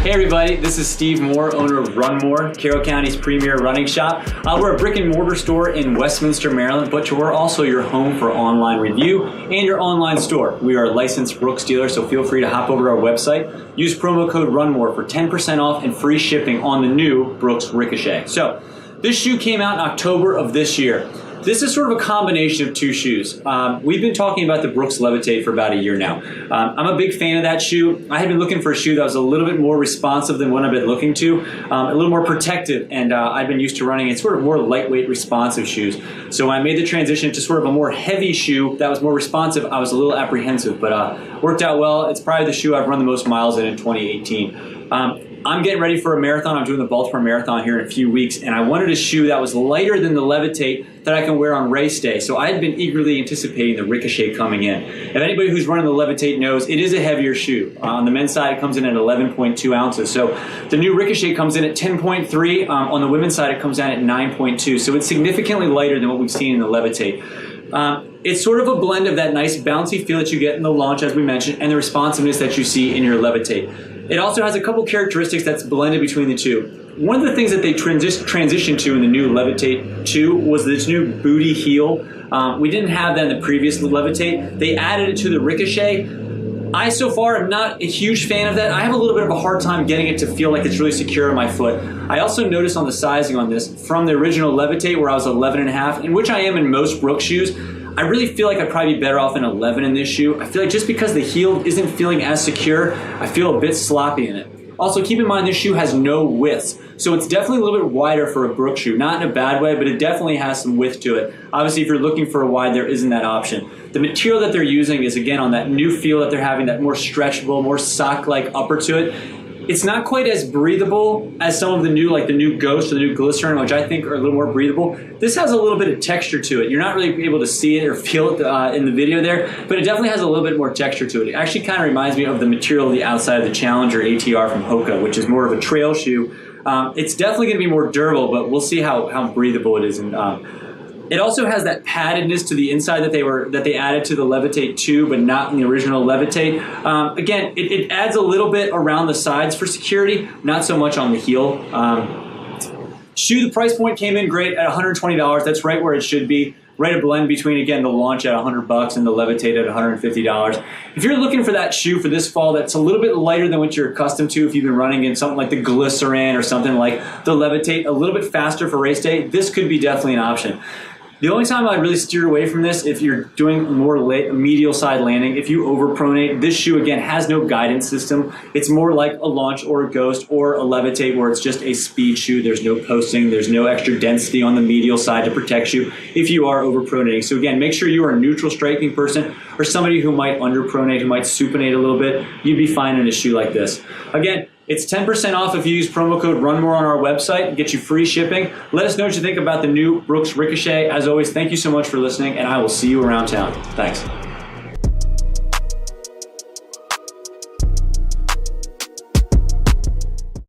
Hey everybody, this is Steve Moore, owner of Run More, Carroll County's premier running shop. We're a brick and mortar store in Westminster, Maryland, but we're also your home for online review and your online store. We are a licensed Brooks dealer, so feel free to hop over to our website. Use promo code RUNMORE for 10% off and free shipping on the new Brooks Ricochet. So, this shoe came out in October of this year. This is sort of a combination of two shoes. We've been talking about the Brooks Levitate for about a year now. I'm a big fan of that shoe. I had been looking for a shoe that was a little bit more responsive than what I've been looking to, a little more protective, and I've been used to running in sort of more lightweight, responsive shoes. So when I made the transition to sort of a more heavy shoe that was more responsive, I was a little apprehensive, but worked out well. It's probably the shoe I've run the most miles in 2018. I'm getting ready for a marathon. I'm doing the Baltimore Marathon here in a few weeks, and I wanted a shoe that was lighter than the Levitate that I can wear on race day. So I had been eagerly anticipating the Ricochet coming in. If anybody who's running the Levitate knows, it is a heavier shoe. On the men's side, it comes in at 11.2 ounces. So the new Ricochet comes in at 10.3. On the women's side, it comes in at 9.2. So it's significantly lighter than what we've seen in the Levitate. It's sort of a blend of that nice bouncy feel that you get in the launch, as we mentioned, and the responsiveness that you see in your Levitate. It also has a couple characteristics that's blended between the two. One of the things that they transitioned to in the new Levitate 2 was this new booty heel. We didn't have that in the previous Levitate. They added it to the Ricochet. I so far am not a huge fan of that. I have a little bit of a hard time getting it to feel like it's really secure on my foot. I also noticed on the sizing on this, from the original Levitate where I was 11.5, in which I am in most Brooks shoes, I really feel like I'd probably be better off in 11 in this shoe. I feel like just because the heel isn't feeling as secure, I feel a bit sloppy in it. Also, keep in mind this shoe has no widths, so it's definitely a little bit wider for a Brooks shoe. Not in a bad way, but it definitely has some width to it. Obviously, if you're looking for a wide, there isn't that option. The material that they're using is, again, on that new feel that they're having, that more stretchable, more sock-like upper to it. It's not quite as breathable as some of the new, like the new Ghost or the new Glycerin, which I think are a little more breathable. This has a little bit of texture to it. You're not really able to see it or feel it in the video there, but it definitely has a little bit more texture to it. It actually kind of reminds me of the material on the outside of the Challenger ATR from Hoka, which is more of a trail shoe. It's definitely going to be more durable, but we'll see how breathable it is. And it also has that paddedness to the inside that they added to the Levitate 2, but not in the original Levitate. Again, it adds a little bit around the sides for security, not so much on the heel. Shoe, the price point came in great at $120. That's right where it should be. Right a blend between, again, the launch at $100 and the Levitate at $150. If you're looking for that shoe for this fall that's a little bit lighter than what you're accustomed to if you've been running in something like the Glycerin or something like the Levitate, a little bit faster for race day, this could be definitely an option. The only time I'd really steer away from this if you're doing more medial side landing, if you overpronate, this shoe again has no guidance system. It's more like a Launch or a Ghost or a Levitate where it's just a speed shoe. There's no posting, there's no extra density on the medial side to protect you if you are overpronating. So again, make sure you are a neutral striking person or somebody who might underpronate, who might supinate a little bit. You'd be fine in a shoe like this. Again, it's 10% off if you use promo code RUNMORE on our website. Get you free shipping. Let us know what you think about the new Brooks Ricochet. As always, thank you so much for listening, and I will see you around town. Thanks.